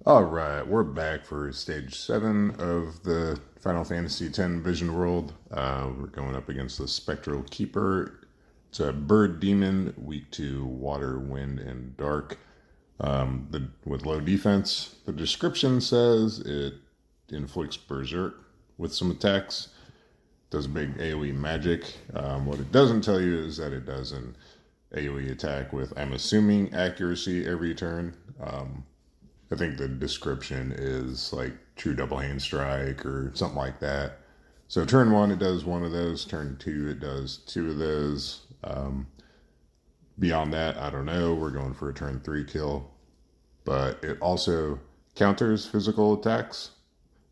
All right, we're back for stage 7 of the Final Fantasy X Vision World. We're going up against the Spectral Keeper. It's a bird demon, weak to water, wind, and dark. With low defense. The description says it inflicts berserk with some attacks. Does big AoE magic. What it doesn't tell you is that it does an AoE attack with, I'm assuming, accuracy every turn. I think the description is like true double hand strike or something like that. So turn 1, it does one of those. Turn 2, it does 2 of those. Beyond that, I don't know. We're going for a turn 3 kill. But it also counters physical attacks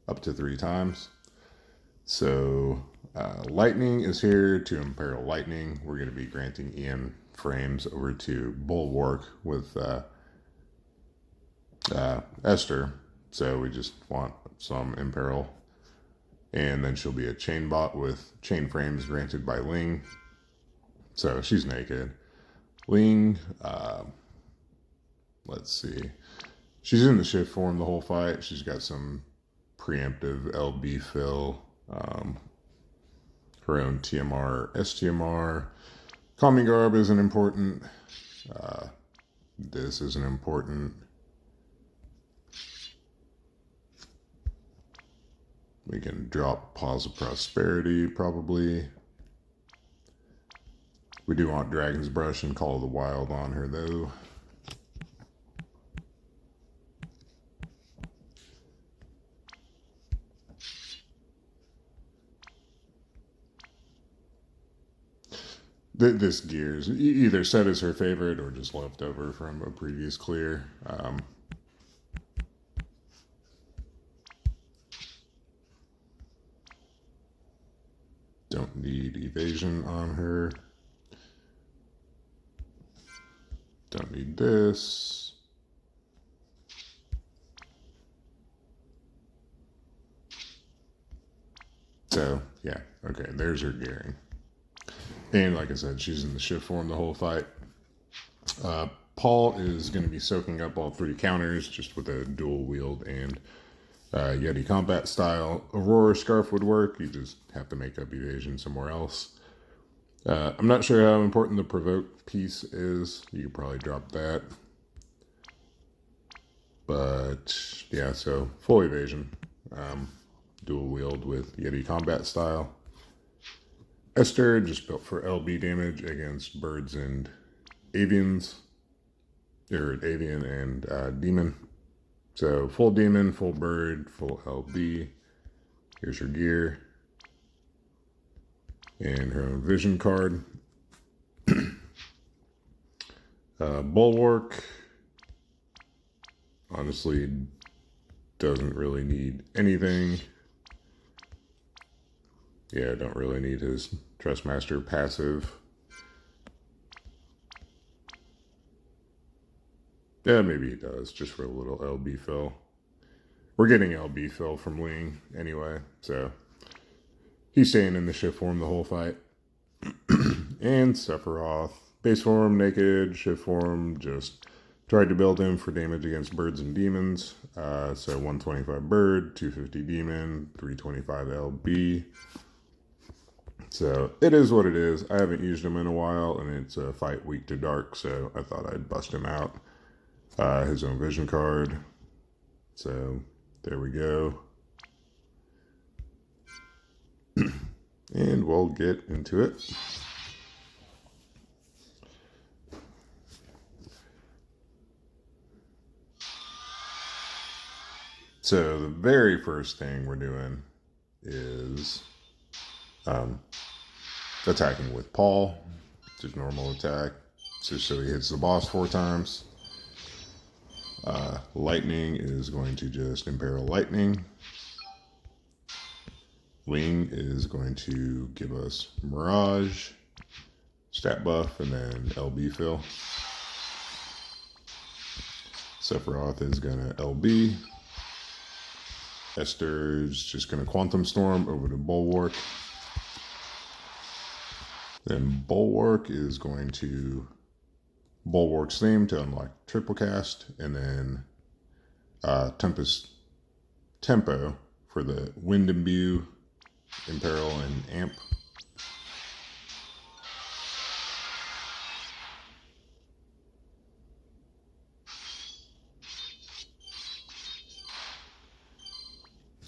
up to 3 times. So lightning is here to imperil lightning. We're going to be granting EM frames over to Bulwark with Esther, so we just want some imperil. And then she'll be a chain bot with chain frames granted by Ling. So she's naked. Ling, let's see. She's in the shift form the whole fight. She's got some preemptive LB fill, her own TMR, STMR. Calming Garb isn't important. This isn't important. We can drop Paws of Prosperity, probably. We do want Dragon's Brush and Call of the Wild on her, though. This gear is either set as her favorite or just left over from a previous clear. Don't need evasion on her. Don't need this. So, yeah, okay, there's her gearing. And like I said, she's in the shift form the whole fight. Paul is going to be soaking up all 3 counters just with a dual wield and Yeti combat style. Aurora Scarf would work. You just have to make up evasion somewhere else. I'm not sure how important the provoke piece is. You could probably drop that. But yeah, so full evasion. Dual wield with Yeti combat style. Esther, just built for LB damage against birds and avians. Or avian and demon. So full demon, full bird, full LB. Here's her gear. And her own vision card. Bulwark. Honestly, doesn't really need anything. Yeah, don't really need his Trustmaster passive. Yeah, maybe he does, just for a little LB fill. We're getting LB fill from Ling anyway, so he's staying in the shift form the whole fight. And Sephiroth, base form, naked, shift form, just tried to build him for damage against birds and demons. So 125 bird, 250 demon, 325 LB. So it is what it is. I haven't used him in a while, and it's a fight weak to dark, so I thought I'd bust him out. His own vision card. So there we go. And we'll get into it. So the very first thing we're doing is attacking with Paul. Just normal attack. Just so he hits the boss 4 times. Lightning is going to just imperil lightning. Ling is going to give us Mirage, stat buff, and then LB fill. Sephiroth is going to LB. Esther's just going to Quantum Storm over to Bulwark. Then Bulwark is going to Bulwark's theme to unlock triple cast, and then Tempest Tempo for the Wind Imbue, Imperil, and Amp.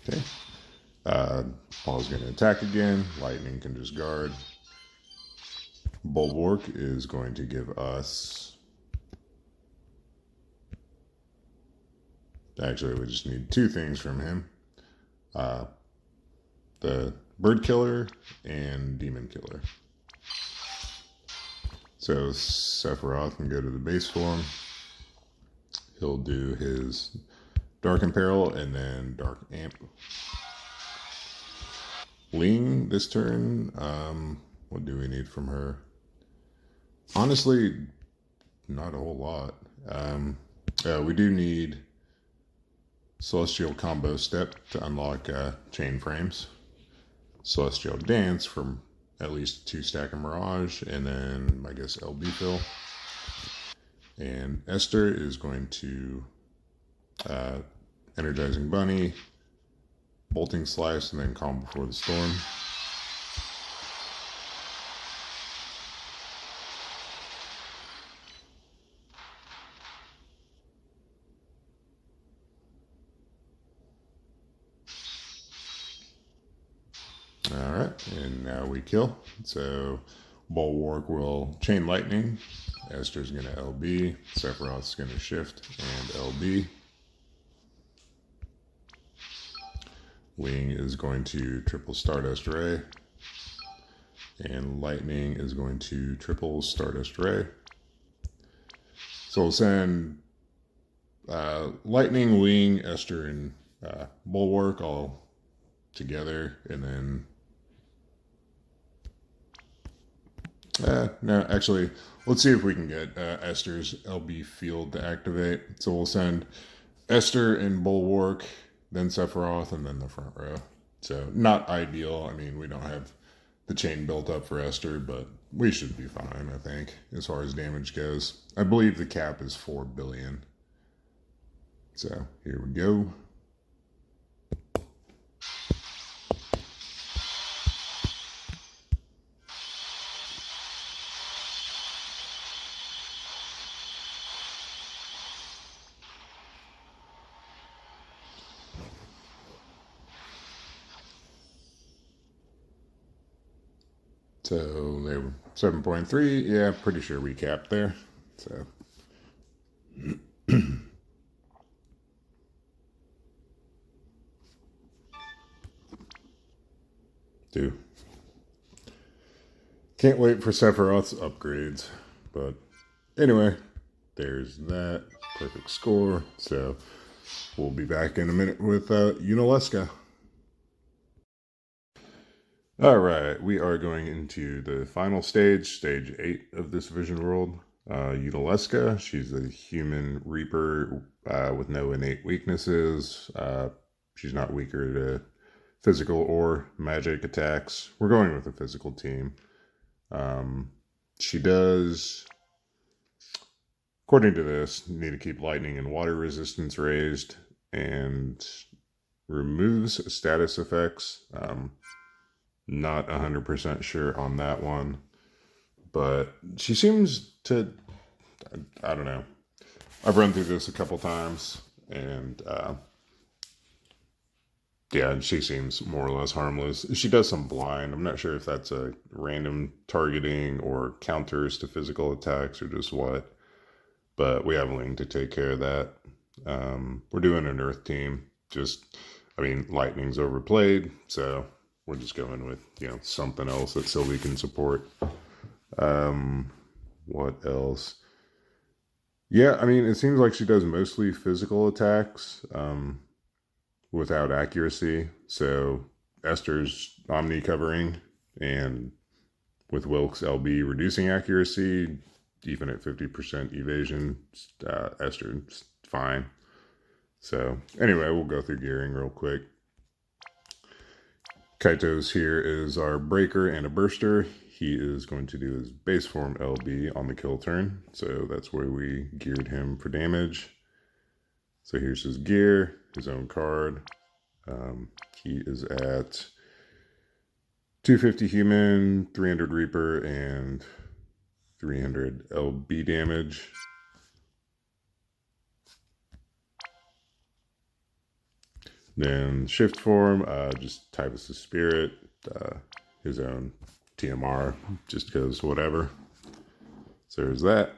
Okay. Paul's going to attack again. Lightning can just guard. Bulwark is going to give us... Actually, we just need two things from him. The Bird Killer and Demon Killer. So Sephiroth can go to the base form. He'll do his Dark Imperil and then Dark Amp. Ling this turn. What do we need from her? Honestly, not a whole lot. We do need Celestial Combo Step to unlock Chain Frames. Celestial Dance from at least 2 stack of Mirage, and then I guess LB Fill. And Esther is going to Energizing Bunny, Bolting Slice, and then Calm Before the Storm. Alright, and now we kill. So Bulwark will Chain Lightning. Esther's going to LB. Sephiroth's going to Shift and LB. Ling is going to triple Stardust Ray. And Lightning is going to triple Stardust Ray. So we'll send Lightning, Ling, Esther, and Bulwark all together, and then no, actually, let's see if we can get Esther's LB field to activate. So we'll send Esther and Bulwark, then Sephiroth, and then the front row. So not ideal. I mean, we don't have the chain built up for Esther, but we should be fine, I think, as far as damage goes. I believe the cap is 4 billion. So here we go. So they were 7.3. Yeah, pretty sure we capped there. So 2. Can't wait for Sephiroth's upgrades. But anyway, there's that. Perfect score. So we'll be back in a minute with Unalesca. Alright, we are going into the final stage, stage 8 of this Vision World. Unalesca, she's a human reaper with no innate weaknesses. She's not weaker to physical or magic attacks. We're going with a physical team. She does, according to this, need to keep lightning and water resistance raised, and removes status effects. Not 100% sure on that one, but she seems to, I don't know. I've run through this a couple times, and yeah, she seems more or less harmless. She does some blind. I'm not sure if that's a random targeting or counters to physical attacks or just what, but we have Ling to take care of that. We're doing an Earth team. Just, I mean, Lightning's overplayed, so we're just going with, you know, something else that Sylvie can support. What else? Yeah, I mean, it seems like she does mostly physical attacks without accuracy. So Esther's Omni covering, and with Wilk's LB reducing accuracy, even at 50% evasion, Esther's fine. So anyway, we'll go through gearing real quick. Kaito's here is our breaker and a burster. He is going to do his base form LB on the kill turn. So that's where we geared him for damage. So here's his gear, his own card. He is at 250 human, 300 Reaper, and 300 LB damage. Then shift form, just Typhus' Spirit, his own TMR, just because whatever. So there's that.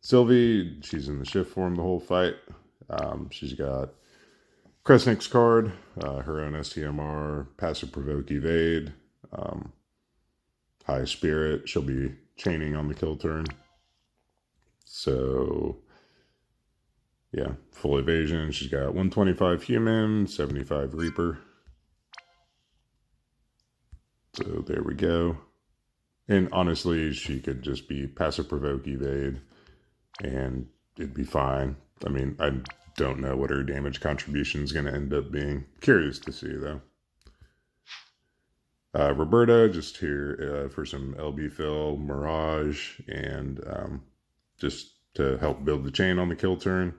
Sylvie, she's in the shift form the whole fight. She's got Kresnik's card, her own STMR, passive provoke evade, high spirit. She'll be chaining on the kill turn. So yeah, full evasion. She's got 125 human, 75 Reaper. So there we go. And honestly, she could just be passive provoke evade and it'd be fine. I mean, I don't know what her damage contribution is going to end up being. Curious to see, though. Roberta, just here for some LB fill, Mirage, and just to help build the chain on the kill turn.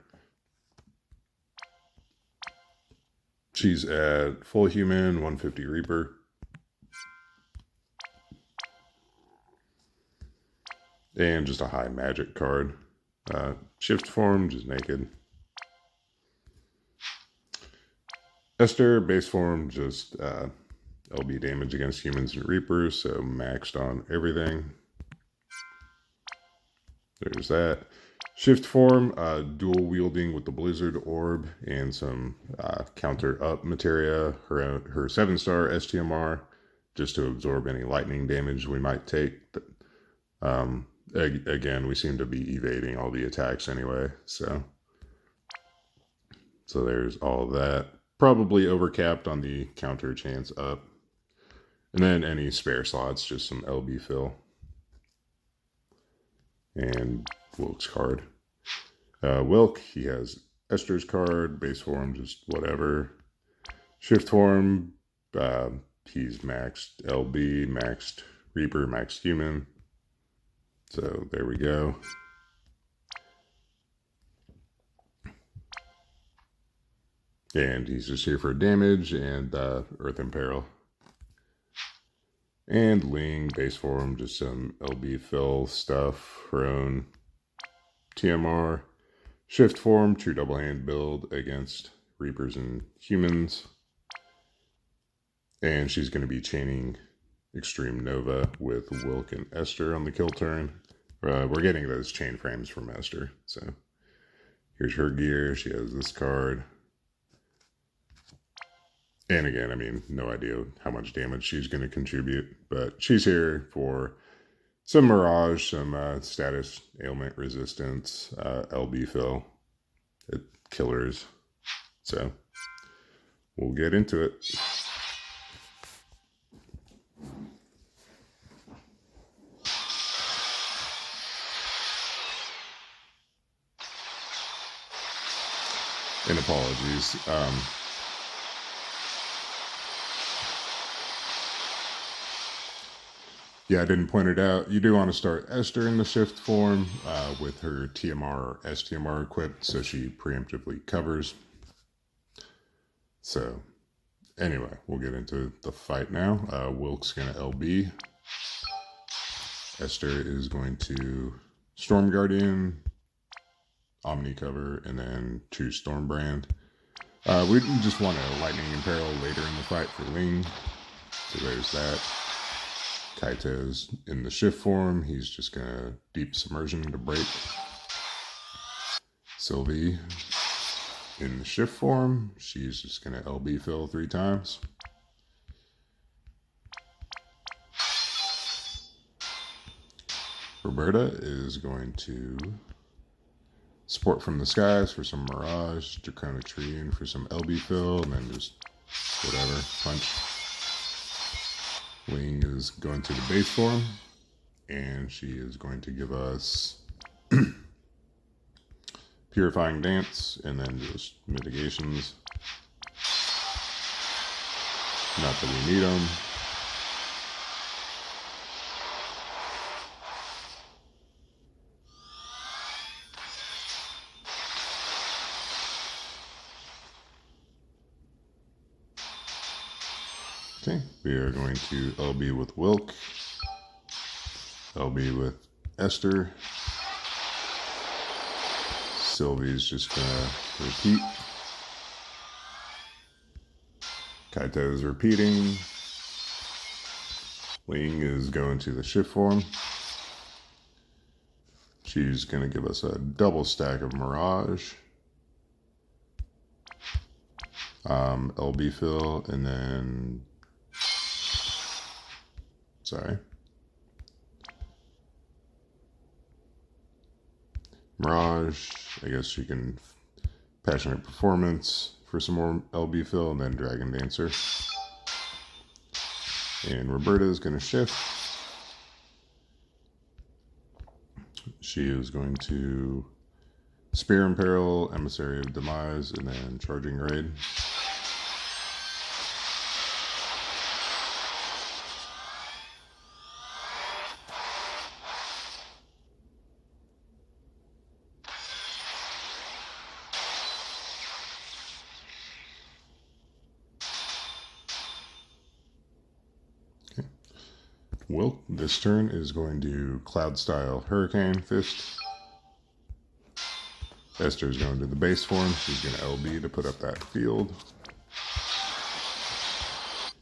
She's at full human, 150 Reaper. And just a high magic card. Shift form, just naked. Esther, base form, just LB damage against humans and Reapers, so maxed on everything. There's that. Shift form, dual wielding with the Blizzard Orb and some counter up materia. Her 7-star STMR, just to absorb any lightning damage we might take. Again, we seem to be evading all the attacks anyway, so there's all of that. Probably overcapped on the counter chance up. And then any spare slots, just some LB fill. And Wilk's card. Wilk, he has Esther's card, base form, just whatever. Shift form, he's maxed LB, maxed Reaper, maxed human. So there we go. And he's just here for damage and Earth Imperil. And Ling, base form, just some LB fill stuff, her own TMR. Shift form, true double hand build against Reapers and humans. And she's going to be chaining Extreme Nova with Wilk and Esther on the kill turn. We're getting those chain frames from Esther. So here's her gear. She has this card. And again, I mean, no idea how much damage she's going to contribute, but she's here for some Mirage, some status ailment resistance, LB fill, killers. So we'll get into it. And apologies. Yeah, I didn't point it out. You do want to start Esther in the shift form with her TMR or STMR equipped, so she preemptively covers. So, anyway, we'll get into the fight now. Wilk's going to LB. Esther is going to Storm Guardian, Omni cover, and then choose Stormbrand. We just want a Lightning Imperil later in the fight for Ling. So there's that. Kaito's in the shift form. He's just going to Deep Submersion to break. Sylvie in the shift form. She's just going to LB fill 3 times. Roberta is going to Support from the Skies for some Mirage, Draconic Tree for some LB fill, and then just whatever, punch. Ling is going to the base form, and she is going to give us Purifying Dance, and then just mitigations. Not that we need them. Okay, we are going to LB with Wilk, LB with Esther. Sylvie's just gonna repeat. Kaito's repeating. Ling is going to the shift form. She's gonna give us a double stack of Mirage. LB fill, and then, sorry, Mirage. I guess she can Passionate Performance for some more LB fill, and then Dragon Dancer. And Roberta is going to shift. She is going to Spear in Peril, Emissary of Demise, and then Charging Raid. Wilk, this turn, is going to Cloud Style Hurricane Fist. Esther's going to the base form. She's going to LB to put up that field.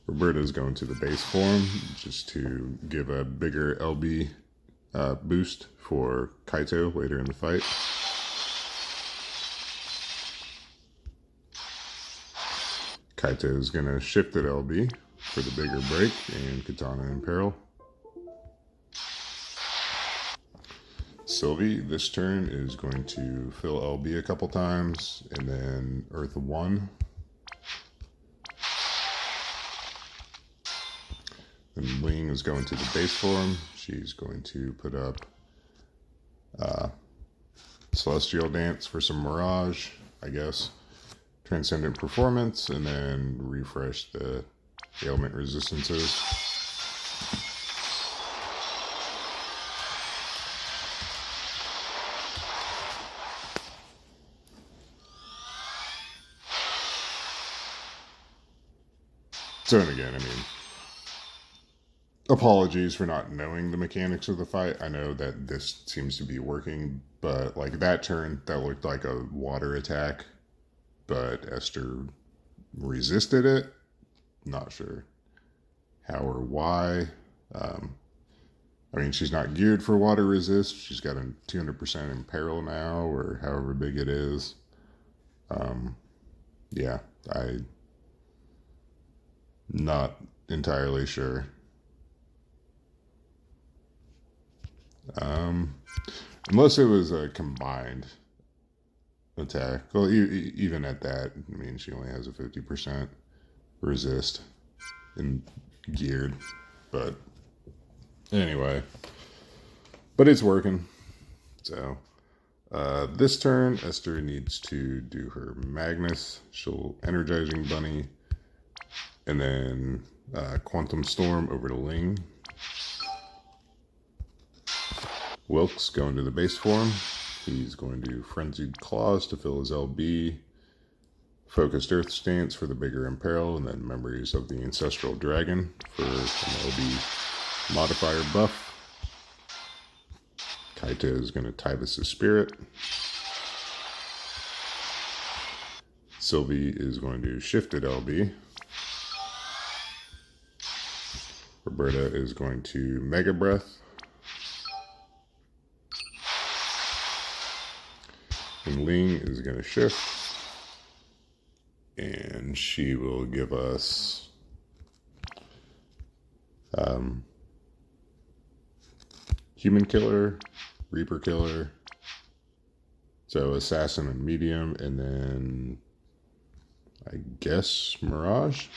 Roberta's going to the base form just to give a bigger LB boost for Kaito later in the fight. Kaito's going to shift at LB for the bigger break and Katana in Peril. Sylvie, this turn, is going to fill LB a couple times and then Earth 1. Then Ling is going to the base form. She's going to put up Celestial Dance for some Mirage, I guess. Transcendent Performance, and then refresh the ailment resistances. So, and again, I mean, apologies for not knowing the mechanics of the fight. I know that this seems to be working, but like that turn, that looked like a water attack, but Esther resisted it. Not sure how or why. I mean, she's not geared for water resist. She's got a 200% in Peril now, or however big it is. Yeah, not entirely sure. Unless it was a combined attack. Well, even at that, I mean, she only has a 50% resist and geared. But anyway, but it's working. So this turn, Esther needs to do her Magnus. She'll Energizing Bunny, and then Quantum Storm over to Ling. Wilk's going to the base form. He's going to Frenzied Claws to fill his LB. Focused Earth Stance for the bigger Imperil, and then Memories of the Ancestral Dragon for an LB modifier buff. Kaito is going to Tyvus' Spirit. Sylvie is going to shift at LB. Roberta is going to Mega Breath. And Ling is going to shift. And she will give us Human Killer, Reaper Killer, so Assassin and Medium, and then I guess Mirage.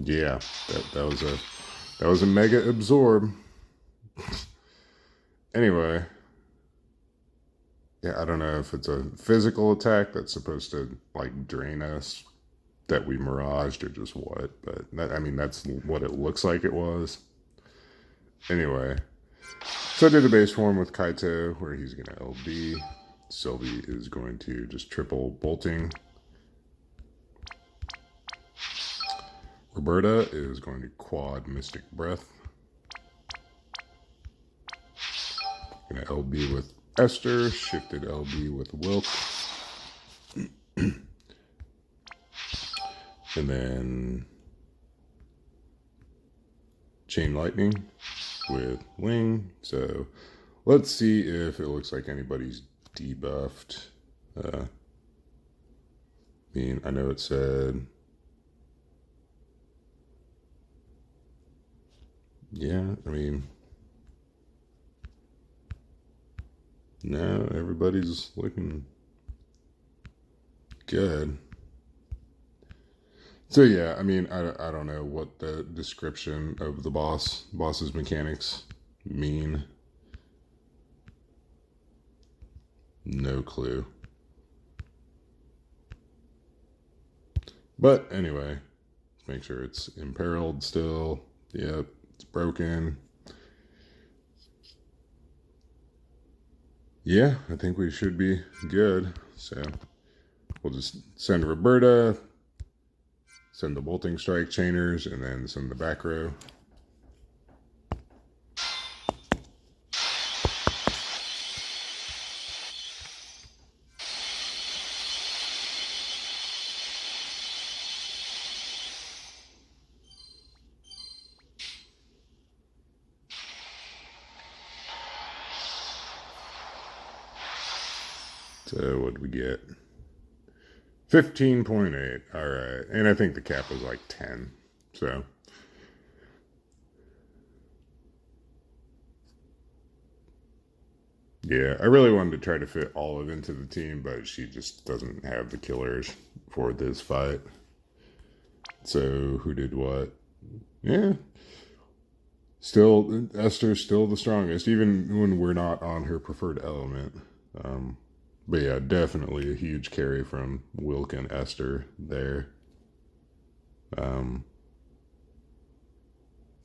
Yeah, that was a mega absorb. Anyway, yeah, I don't know if it's a physical attack that's supposed to like drain us that we miraged or just what, but that, I mean, that's what it looks like it was. Anyway, so I did a base form with Kaito where he's going to LB. Sylvie is going to just triple bolting. Roberta is going to quad Mystic Breath. Going to LB with Esther, shifted LB with Wilk. And then Chain Lightning with Ling. So let's see if it looks like anybody's debuffed. I mean, I know it said, yeah, I mean, no, everybody's looking good. So yeah, I mean, I don't know what the description of the boss's mechanics mean. No clue. But anyway, make sure it's imperiled still. Yep, it's broken. Yeah, I think we should be good. So we'll just send Roberta, send the bolting strike chainers, and then send the back row. So what did we get? 15.8. All right. And I think the cap was like 10. So yeah, I really wanted to try to fit Olive into the team, but she just doesn't have the killers for this fight. So who did what? Yeah. Still, Esther's still the strongest, even when we're not on her preferred element. But yeah, definitely a huge carry from Wilk and Esther there.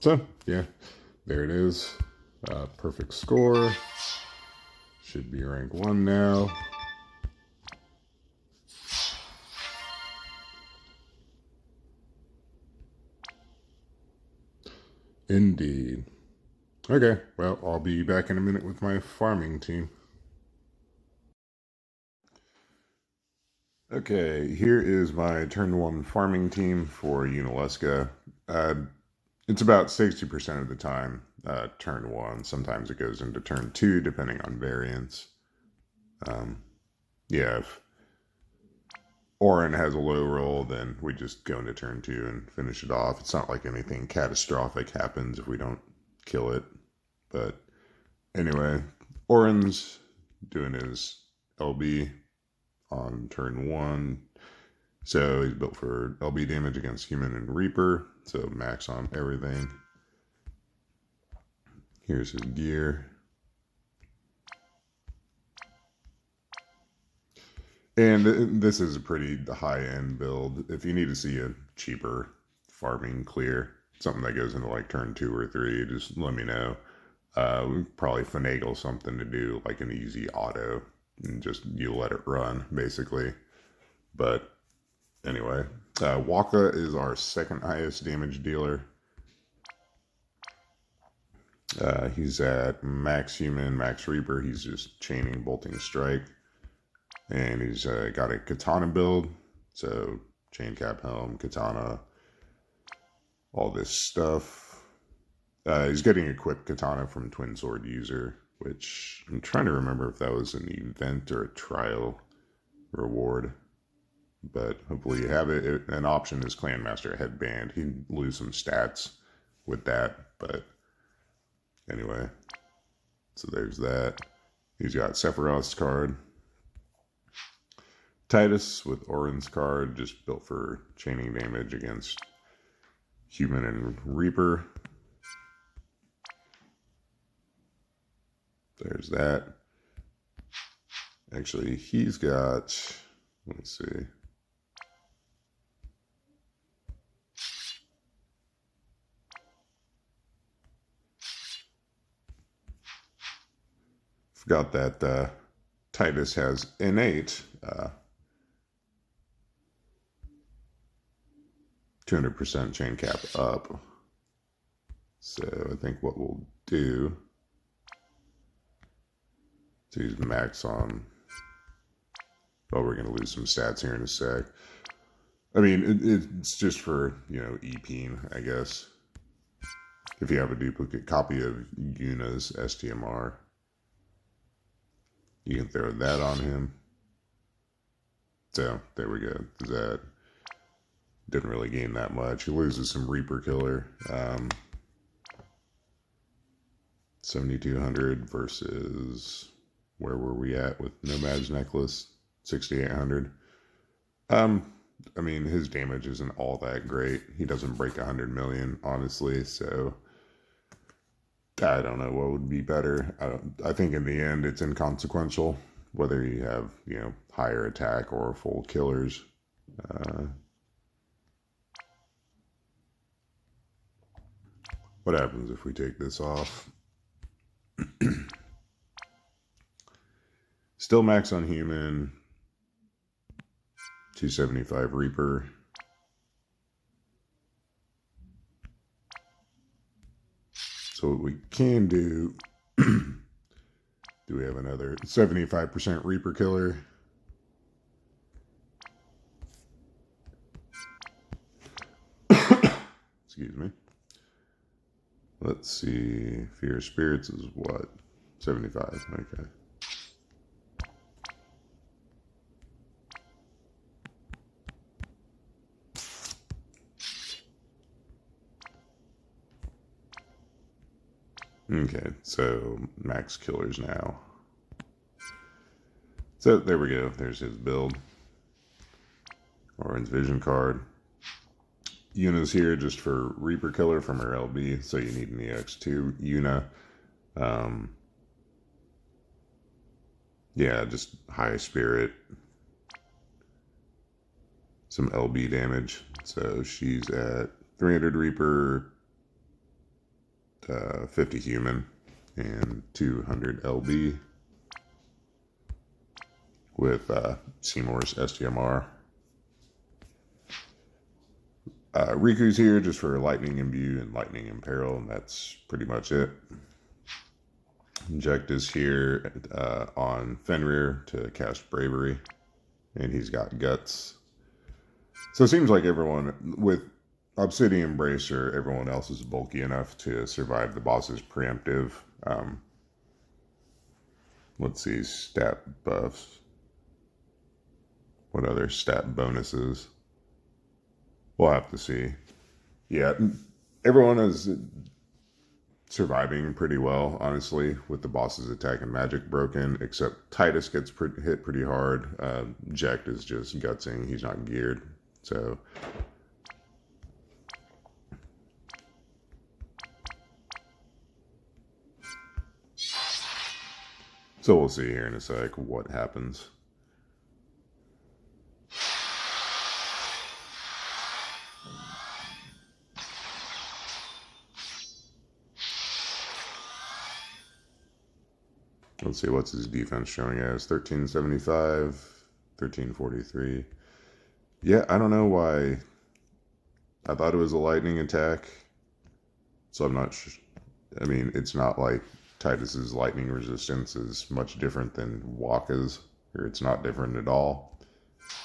So, yeah, there it is. Perfect score. Should be rank 1 now. Indeed. Okay, well, I'll be back in a minute with my farming team. Okay, here is my turn 1 farming team for Unalesca. It's about 60% of the time turn 1. Sometimes it goes into turn 2, depending on variance. Yeah, if Orin has a low roll, then we just go into turn 2 and finish it off. It's not like anything catastrophic happens if we don't kill it. But anyway, Orin's doing his LB on turn 1. So he's built for LB damage against Human and Reaper. So max on everything. Here's his gear. And this is a pretty high-end build. If you need to see a cheaper farming clear, something that goes into like turn 2 or 3, just let me know. We probably finagle something to do like an easy auto and just you let it run basically. But anyway, Waka is our second highest damage dealer. He's at max Human, max Reaper. He's just chaining, bolting, strike. And he's got a katana build. So chain cap helm, katana, all this stuff. He's getting equipped katana from Twin Sword User, which I'm trying to remember if that was an event or a trial reward. But hopefully you have it. An option is Clanmaster Headband. He'd lose some stats with that. But anyway, so there's that. He's got Sephiroth's card. Titus with Orin's card, just built for chaining damage against Human and Reaper. There's that. Actually, he's got, let's see. Forgot that Titus has innate 200% chain cap up. So I think what we'll do is use max on. Oh, we're going to lose some stats here in a sec. I mean, it's just for, you know, EPing, I guess. If you have a duplicate copy of Yuna's STMR, you can throw that on him. So, there we go. That didn't really gain that much. He loses some Reaper Killer. 7,200 versus, where were we at with Nomad's Necklace? 6,800. I mean, his damage isn't all that great. He doesn't break 100 million, honestly, so I don't know what would be better. I think in the end it's inconsequential whether you have, you know, higher attack or full killers. What happens if we take this off? Still max on human. 275 Reaper. So what we can do, do we have another 75% Reaper Killer? Excuse me. Let's see, Fear of Spirits is what? 75, okay. Okay, so max killers now. So there we go. There's his build. Orange Vision card. Yuna's here just for Reaper Killer from her LB, so you need an EX2 Yuna. Yeah, just high spirit. Some LB damage. So she's at 300 Reaper, 50 human, and 200 LB with Seymour's STMR. Riku's here just for Lightning Imbue and Lightning Imperil, and that's pretty much it. Inject is here on Fenrir to cast Bravery, and he's got Guts. So it seems like everyone with Obsidian Bracer, everyone else is bulky enough to survive the boss's preemptive. Let's see, stat buffs. What other stat bonuses? We'll have to see. Yeah, everyone is surviving pretty well, honestly, with the boss's attack and magic broken, except Titus gets hit pretty hard. Jack is just gutsing. He's not geared. So we'll see here in a sec what happens. Let's see, what's his defense showing as? 1375, 1343. Yeah, I don't know why. I thought it was a lightning attack, so I'm not sure. I mean, it's not like Titus's lightning resistance is much different than Waka's, or it's not different at all.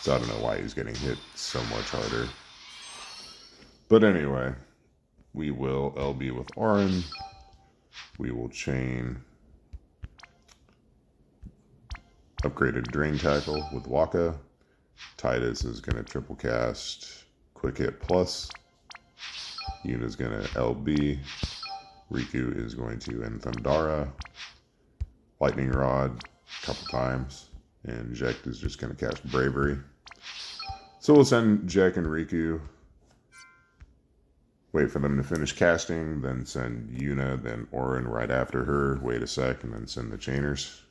So I don't know why he's getting hit so much harder. But anyway, we will LB with Orin. We will chain upgraded Drain Tackle with Waka. Titus is going to triple cast Quick Hit Plus. Yuna's going to LB. Riku is going to end Thundara. Lightning Rod a couple times. And Jekt is just going to cast Bravery. So we'll send Jekt and Riku. Wait for them to finish casting. Then send Yuna, then Orin right after her. Wait a sec, and then send the Chainers.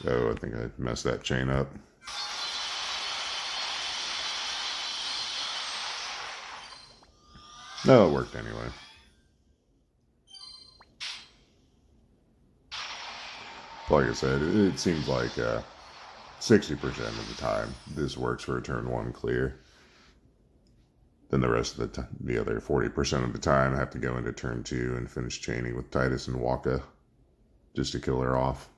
Oh, I think I messed that chain up. No, it worked anyway. Like I said, it seems like 60% of the time this works for a turn 1 clear. Then the rest of the other 40% of the time I have to go into turn 2 and finish chaining with Titus and Waka just to kill her off.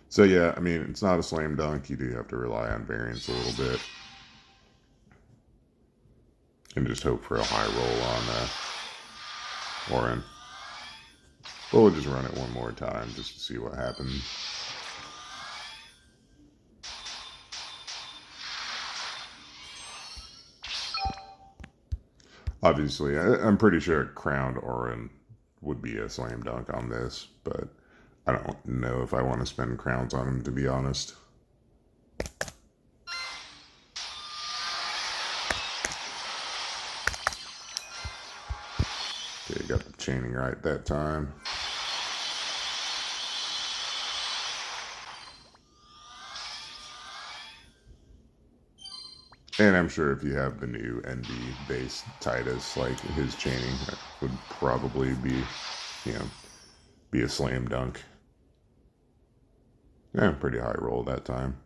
So yeah, I mean, it's not a slam dunk. You do have to rely on variance a little bit. And just hope for a high roll on Orin. But we'll just run it one more time just to see what happens. Obviously, I'm pretty sure a crowned Orin would be a slam dunk on this, but I don't know if I want to spend crowns on him, to be honest. Okay, got the chaining right that time. And I'm sure if you have the new NB-based Titus, like his chaining would probably be, be a slam dunk. Yeah, pretty high roll that time.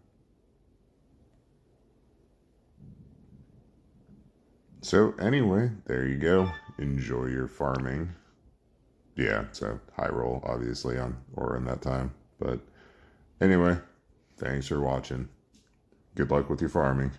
So anyway, there you go. Enjoy your farming. Yeah, so high roll, obviously, on Orin that time. But anyway, thanks for watching. Good luck with your farming.